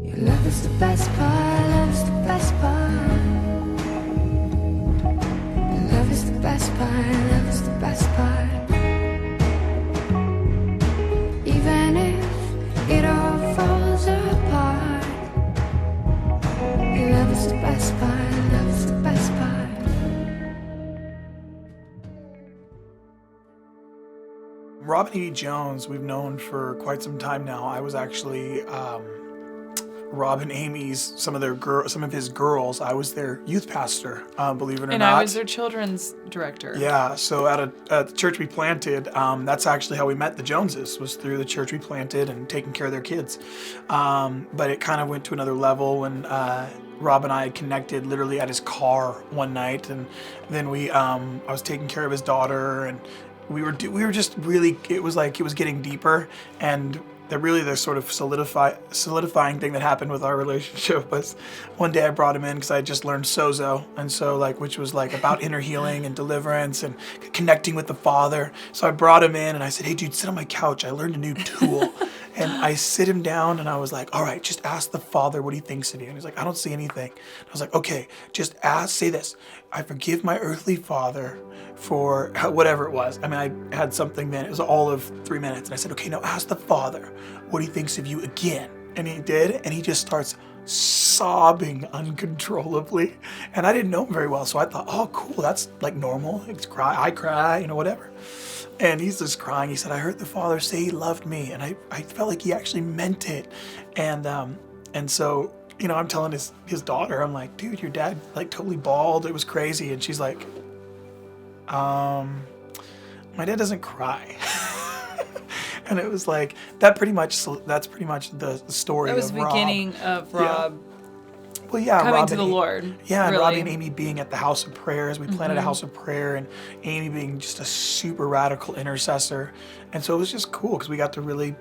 Your love is the best part, love is the best part. Your love is the best part, love is the best part. Even if it all falls apart, your love is the best part, love is the best part. Rob and Edie Jones, we've known for quite some time now. I was actually Rob and Amy's, some of his girls. I was their youth pastor, believe it or not. And I was their children's director. Yeah, so at the church we planted, that's actually how we met the Joneses, was through the church we planted and taking care of their kids. But it kind of went to another level when Rob and I had connected literally at his car one night, and then I was taking care of his daughter, and we were just really, it was like it was getting deeper, and the sort of solidifying thing that happened with our relationship was one day I brought him in because I had just learned sozo, and so which was about inner healing and deliverance and connecting with the Father. So I brought him in and I said, "Hey dude, sit on my couch. I learned a new tool." And I sit him down and I was like, "All right, just ask the Father what he thinks of you." And he's like, "I don't see anything." And I was like, "Okay, just say this. I forgive my earthly father for whatever it was." I mean, I had something then. It was all of 3 minutes. And I said, "Okay, now ask the Father what he thinks of you again." And he did. And he just starts sobbing uncontrollably. And I didn't know him very well. So I thought, oh, cool. That's normal. I cry, whatever. And he's just crying. He said, "I heard the Father say he loved me." And I felt like he actually meant it. And so, I'm telling his daughter, I'm like, "Dude, your dad totally bawled. It was crazy." And she's like, "My dad doesn't cry." And it was like, that's pretty much the story of Rob. That was the beginning of Rob. Yeah. Well, yeah, coming Rob to the Lord. Yeah, and really. Robbie and Amy being at the House of Prayers. We planted a House of Prayer, and Amy being just a super radical intercessor. And so it was just cool because we got to really,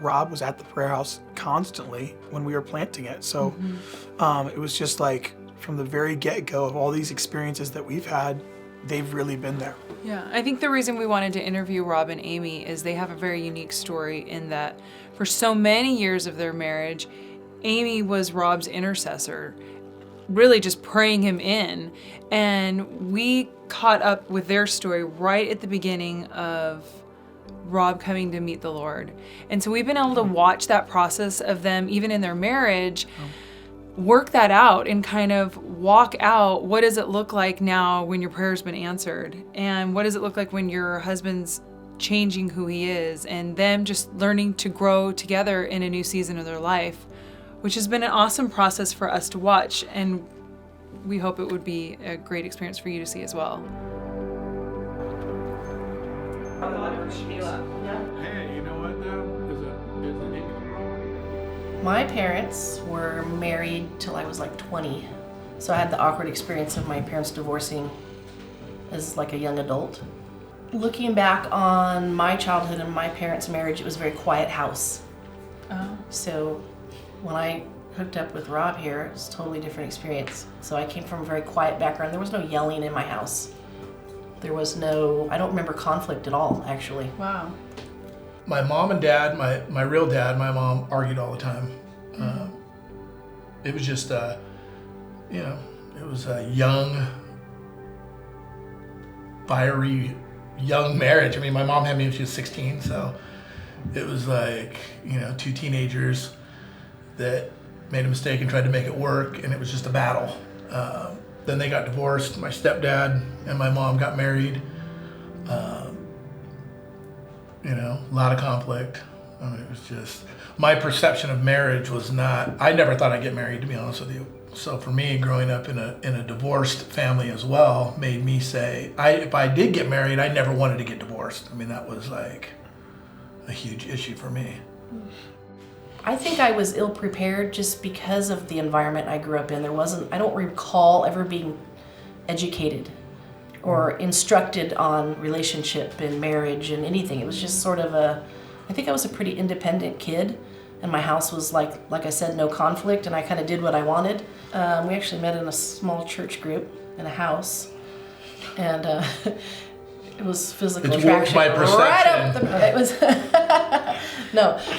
Rob was at the prayer house constantly when we were planting it. So it was just from the very get-go of all these experiences that we've had, they've really been there. Yeah, I think the reason we wanted to interview Rob and Amy is they have a very unique story in that for so many years of their marriage, Amy was Rob's intercessor, really just praying him in. And we caught up with their story right at the beginning of Rob coming to meet the Lord. And so we've been able to watch that process of them, even in their marriage, work that out and kind of walk out, what does it look like now when your prayer's been answered? And what does it look like when your husband's changing who he is? And them just learning to grow together in a new season of their life, which has been an awesome process for us to watch, and we hope it would be a great experience for you to see as well. Hey, you know what though? My parents were married till I was 20, so I had the awkward experience of my parents divorcing as a young adult. Looking back on my childhood and my parents' marriage, it was a very quiet house. Oh. So when I hooked up with Rob here, it was a totally different experience. So I came from a very quiet background. There was no yelling in my house. There was no, I don't remember conflict at all, actually. Wow. My mom and dad, my real dad, my mom argued all the time. It was just, it was a young, fiery, young marriage. My mom had me when she was 16, so it was two teenagers that made a mistake and tried to make it work, and it was just a battle. Then they got divorced. My stepdad and my mom got married. A lot of conflict. It was just, my perception of marriage was not, I never thought I'd get married, to be honest with you. So for me, growing up in a divorced family as well, made me say, if I did get married, I never wanted to get divorced. That was a huge issue for me. I think I was ill-prepared just because of the environment I grew up in. I don't recall ever being educated or instructed on relationship and marriage and anything. It was just sort of I think I was a pretty independent kid, and my house was like I said, no conflict, and I kind of did what I wanted. We actually met in a small church group in a house, and it was physical attraction. My perception. Right up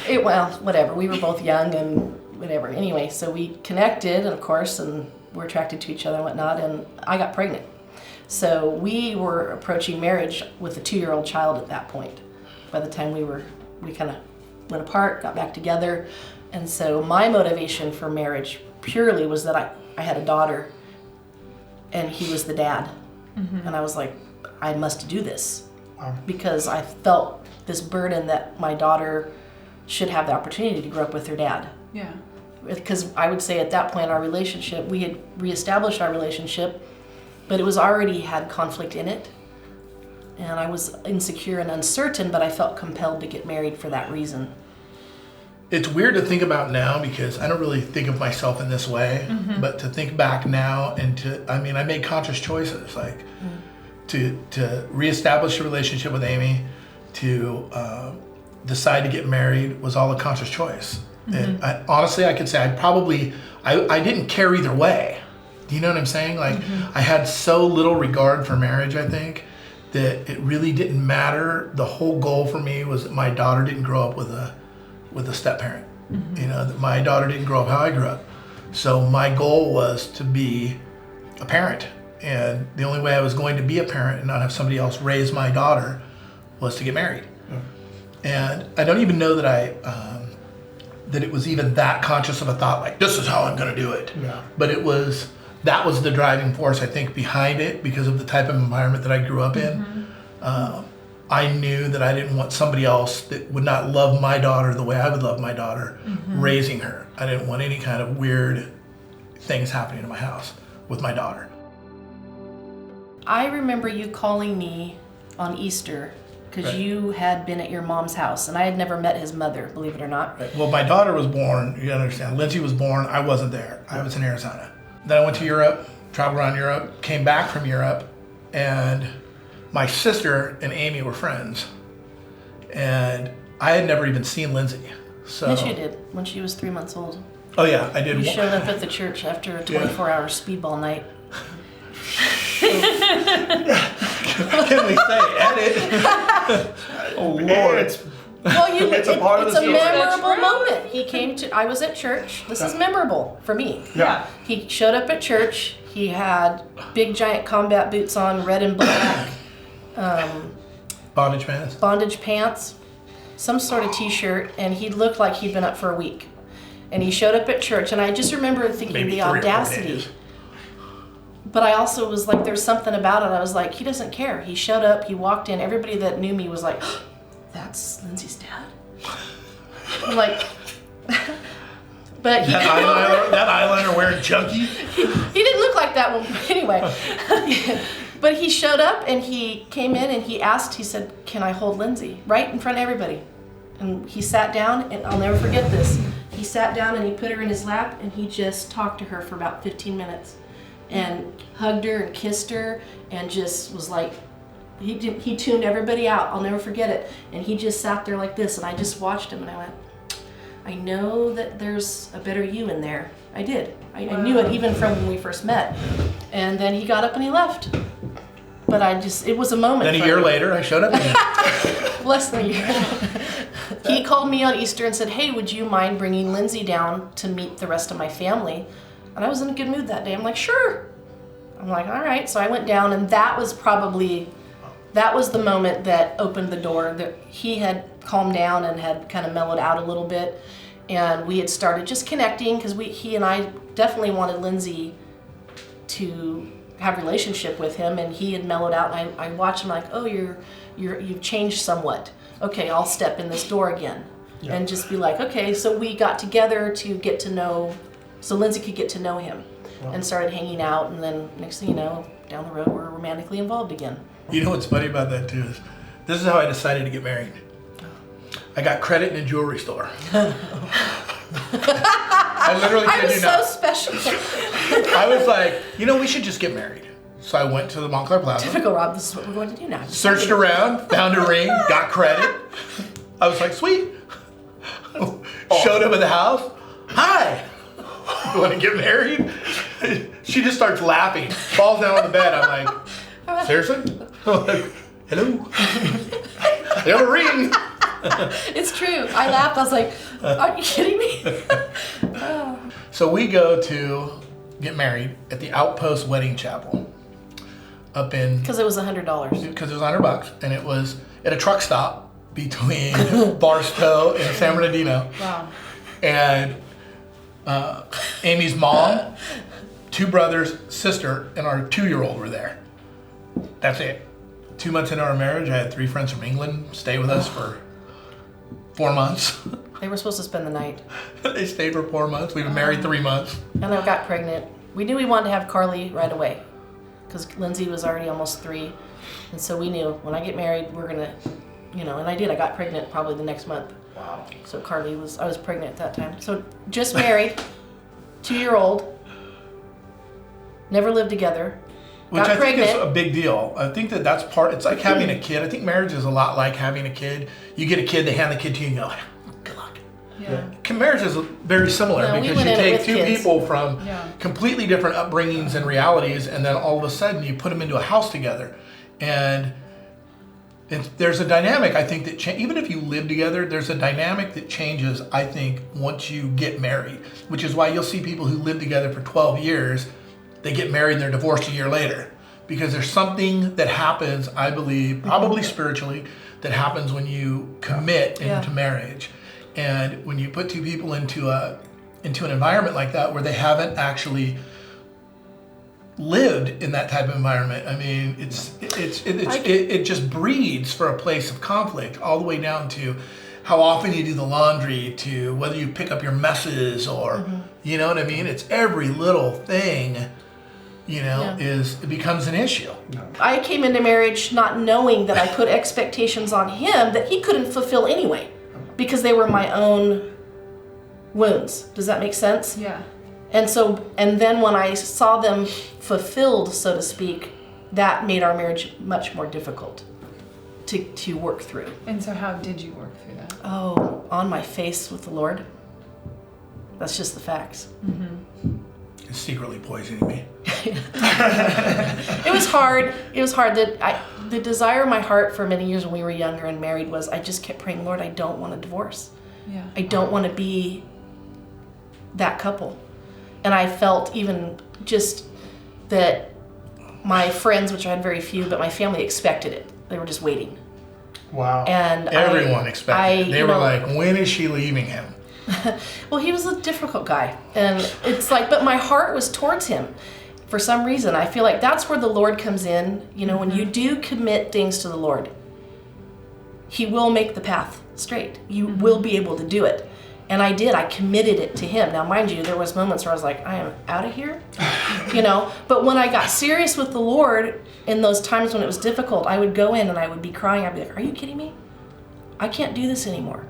it was, whatever. We were both young and whatever. Anyway, so we connected, of course, and we're attracted to each other and whatnot, and I got pregnant. So we were approaching marriage with a 2-year-old child at that point. By the time we kind of went apart, got back together. And so my motivation for marriage purely was that I had a daughter and he was the dad. And I was like, I must do this. Wow. Because I felt this burden that my daughter should have the opportunity to grow up with her dad. Yeah. Because I would say at that point, our relationship, we had reestablished our relationship, but it was already had conflict in it. And I was insecure and uncertain, but I felt compelled to get married for that reason. It's weird to think about now because I don't really think of myself in this way, but to think back now and I made conscious choices, like to reestablish a relationship with Amy, to decide to get married was all a conscious choice. And honestly, I could say I didn't care either way. Do you know what I'm saying? Like I had so little regard for marriage, I think, that it really didn't matter. The whole goal for me was that my daughter didn't grow up with a step parent. You know, that my daughter didn't grow up how I grew up. So my goal was to be a parent. And the only way I was going to be a parent and not have somebody else raise my daughter was to get married. And I don't even know that that it was even that conscious of a thought, like, this is how I'm going to do it. Yeah. But that was the driving force, I think, behind it because of the type of environment that I grew up in. I knew that I didn't want somebody else that would not love my daughter the way I would love my daughter raising her. I didn't want any kind of weird things happening in my house with my daughter. I remember you calling me on Easter because you had been at your mom's house, and I had never met his mother, believe it or not. Right. Well, my daughter was born, you understand, Lindsay was born, I wasn't there. I was in Arizona. Then I went to Europe, traveled around Europe, came back from Europe, and my sister and Amy were friends. And I had never even seen Lindsay. So, Yes, you did, when she was 3 months old. Oh yeah, I did. You showed up at the church after a 24-hour speedball night. Can we say edit? Oh Lord. Well, It's a part of the it's a story. memorable moment. I was at church. This is memorable for me. Yeah. He showed up at church. He had big giant combat boots on, red and black, Bondage pants. some sort of t-shirt, and he looked like he'd been up for a week. And he showed up at church, and I just remember thinking Maybe the 3 or 4 audacity. days. But I also was like, there's something about it. I was like, he doesn't care. He showed up, he walked in, everybody that knew me was like, oh, that's Lindsay's dad? I'm like, but he That eyeliner wearing junkie. he didn't look like that one, anyway. But he showed up and he came in and he asked, he said, can I hold Lindsay? Right in front of everybody. And he sat down, and I'll never forget this. He sat down and he put her in his lap and he just talked to her for about 15 minutes and hugged her and kissed her and just was like, he tuned everybody out. I'll never forget it. And he just sat there like this, and I just watched him and I went, I know that there's a better you in there. I did. I knew it even from when we first met. And then he got up and he left. But it was a moment. Then a year later, I showed up again. Less than a year. He called me on Easter and said, hey, would you mind bringing Lindsay down to meet the rest of my family? And I was in a good mood that day. I'm like, sure. I'm like, all right. So I went down, and that was the moment that opened the door. That he had calmed down and had kind of mellowed out a little bit. And we had started just connecting because he and I definitely wanted Lindsay to have a relationship with him, and he had mellowed out, and I watched him like, oh, you've changed somewhat. Okay, I'll step in this door again. Yeah. And just be like, okay, so we got together to get to know, so Lindsay could get to know him. Wow. And started hanging out, and then next thing you know, down the road, we're romantically involved again. You know what's funny about that too is, this is how I decided to get married. I got credit in a jewelry store. I literally I kid was you so not. special. I was like, we should just get married. So I went to the Montclair Plaza. Typical Rob, this is what we're going to do now. Searched around, found a ring, got credit. I was like, sweet. Showed up at the house. Hi. You want to get married? She just starts laughing, falls down on the bed. I'm like, seriously? I'm like, hello? I got a ring. It's true. I laughed. I was like, are you kidding me? So we go to get married at the Outpost Wedding Chapel up in... Because it was $100. Because it was $100, and it was at a truck stop between Barstow and San Bernardino. Wow. And Amy's mom, 2 brothers, sister, and our 2-year-old were there. That's it. 2 months into our marriage, I had 3 friends from England stay with us for 4 months. They were supposed to spend the night. They stayed for 4 months. We've been married 3 months. And I got pregnant. We knew we wanted to have Carly right away because Lindsay was already almost 3. And so we knew when I get married, we're going to, and I did. I got pregnant probably the next month. Wow. So I was pregnant at that time. So just married, 2-year-old, never lived together. Which I think is a big deal. I think that's part, it's like having a kid. I think marriage is a lot like having a kid. You get a kid, they hand the kid to you and you go, good luck. Yeah. Marriage is very similar because you take 2 people from completely different upbringings and realities, and then all of a sudden you put them into a house together. And there's a dynamic, I think, that even if you live together, there's a dynamic that changes, I think, once you get married, which is why you'll see people who live together for 12 years, they get married and they're divorced a year later. Because there's something that happens, I believe, probably spiritually, that happens when you commit into marriage. And when you put 2 people into an environment like that where they haven't actually lived in that type of environment, I mean, it just breeds for a place of conflict, all the way down to how often you do the laundry, to whether you pick up your messes, or you know what I mean. It's every little thing, it becomes an issue. I came into marriage not knowing that I put expectations on him that he couldn't fulfill anyway, because they were my own wounds. Does that make sense? Yeah. And then when I saw them fulfilled, so to speak, that made our marriage much more difficult to work through. And so how did you work through that? Oh, on my face with the Lord. That's just the facts. It's secretly poisoning me. It was hard. The desire of my heart for many years when we were younger and married was, I just kept praying, Lord, I don't want a divorce. Yeah. I don't want to be that couple. And I felt even just that my friends, which I had very few, but my family expected it. They were just waiting. Wow. And everyone expected it. They were like, when is she leaving him? Well, he was a difficult guy. And it's like, but my heart was towards him. For some reason, I feel like that's where the Lord comes in. When you do commit things to the Lord, he will make the path straight. You will be able to do it. And I did. I committed it to him. Now, mind you, there was moments where I was like, I am out of here, But when I got serious with the Lord in those times when it was difficult, I would go in and I would be crying. I'd be like, are you kidding me? I can't do this anymore.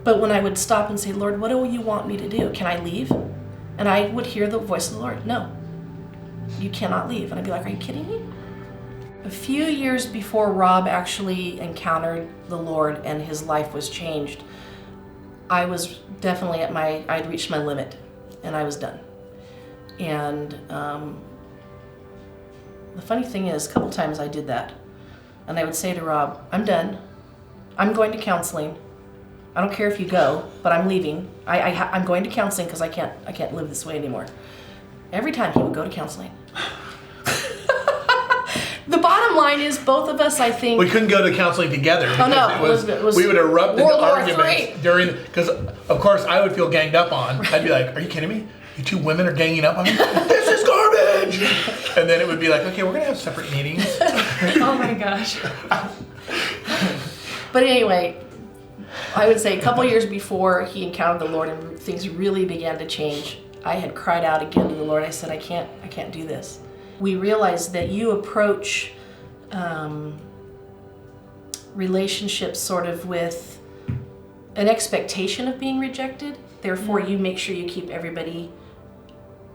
But when I would stop and say, Lord, what do you want me to do? Can I leave? And I would hear the voice of the Lord. No, you cannot leave. And I'd be like, are you kidding me? A few years before Rob actually encountered the Lord and his life was changed, I was definitely I'd reached my limit and I was done. And the funny thing is, a couple times I did that. And I would say to Rob, I'm done. I'm going to counseling. I don't care if you go, but I'm leaving. I'm going to counseling because I can't live this way anymore. Every time he would go to counseling. The bottom line is, both of us, I think... We couldn't go to counseling together. Oh, no. It was we would erupt into arguments during... Because, of course, I would feel ganged up on. I'd be like, are you kidding me? You 2 women are ganging up on me? This is garbage! And then it would be like, okay, we're going to have separate meetings. Oh, my gosh. But anyway, I would say a couple years before he encountered the Lord and things really began to change, I had cried out again to the Lord. I said, I can't do this. We realized that you approach relationships sort of with an expectation of being rejected. Therefore, you make sure you keep everybody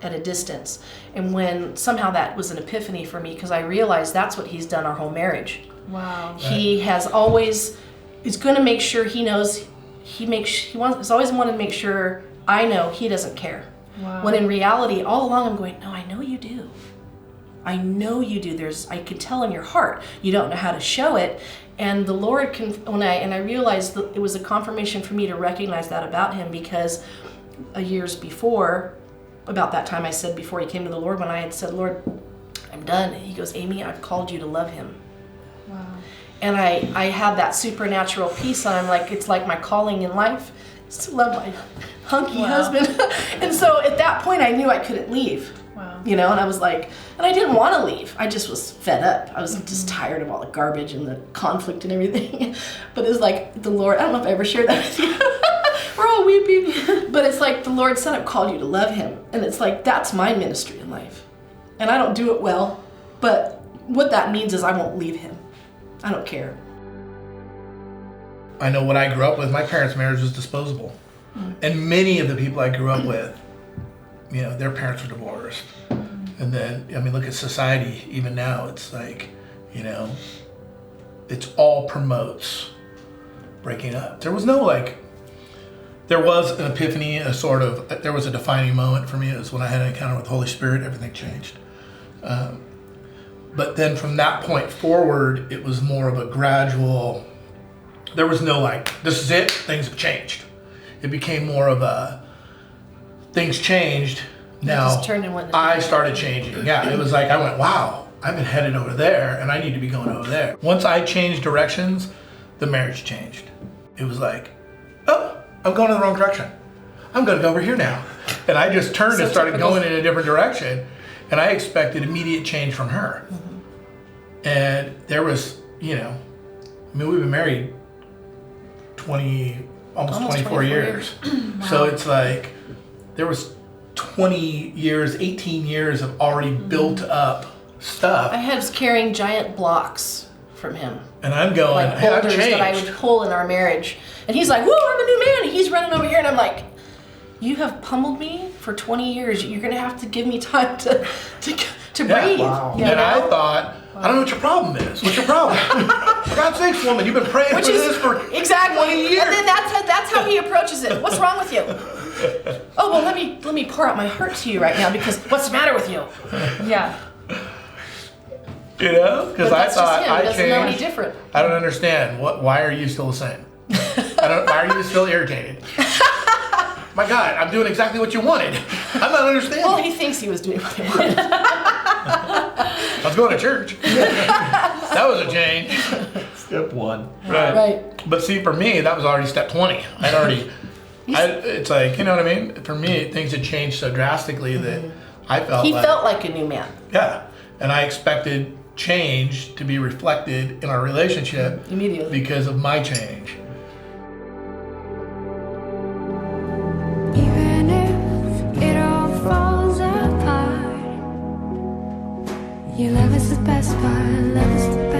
at a distance. And when somehow that was an epiphany for me, because I realized that's what he's done our whole marriage. Wow. He has always is going to make sure he knows. He's always wanted to make sure I know he doesn't care. Wow. When in reality, all along I'm going, no, I know you do. I know you do. I can tell in your heart. You don't know how to show it. And the Lord I realized that it was a confirmation for me to recognize that about him, because years before, about that time I said before he came to the Lord, when I had said, Lord, I'm done. He goes, Amy, I've called you to love him. Wow. And I had that supernatural peace, and I'm like, it's like my calling in life is to love my hunky husband. And so at that point, I knew I couldn't leave. Wow. You know, and I was like, and I didn't want to leave. I just was fed up. I was just tired of all the garbage and the conflict and everything. But it was like the Lord, I don't know if I ever shared that with you. We're all weeping. But it's like the Lord said, I've called you to love him. And it's like, that's my ministry in life. And I don't do it well, but what that means is I won't leave him. I don't care. I know what I grew up with, my parents' marriage was disposable. And many of the people I grew up with, you know, their parents were divorced. And then, I mean, look at society, even now, it's like, you know, it's all promotes breaking up. There was no like, there was an epiphany, there was a defining moment for me. It was when I had an encounter with the Holy Spirit, everything changed. But then from that point forward, it was more of a gradual, there was no like, this is it, things have changed. It became more of a, things changed, now just turned and went I started changing. Yeah, it was like, I went, wow, I've been headed over there and I need to be going over there. Once I changed directions, the marriage changed. It was like, oh, I'm going in the wrong direction. I'm gonna go over here now. And I just turned and started going in a different direction. And I expected immediate change from her. And there was, you know, I mean, we've been married almost 24 years. Wow. So it's like, there was 20 years, 18 years of already built up stuff. I was carrying giant blocks from him. And I'm going, Like hey, I've boulders changed. that I would pull in our marriage. And he's like, woo, I'm a new man. And he's running over here. And I'm like, you have pummeled me for 20 years. You're going to have to give me time to breathe. Wow. You And know? I thought, I don't know what your problem is. What's your problem? For God's sakes, woman, you've been praying for this for exactly 20 years. And then that's how he approaches it. What's wrong with you? Oh, well, let me pour out my heart to you right now, because what's the matter with you? Yeah. You know, because But I that's thought just him. He I doesn't know any changed. different. I don't understand. Why are you still the same? Why are you still irritated? My God, I'm doing exactly what you wanted. I'm not understanding. Well, he thinks he was doing what he wanted. I was going to church. That was a change. Step one. Right. But see, for me, that was already step 20. It's like, you know what I mean? For me, things had changed so drastically that I felt He like, felt like a new man. yeah. And I expected change to be reflected in our relationship Immediately. because of my change. Even if it all falls apart, your love is the best part. Love is the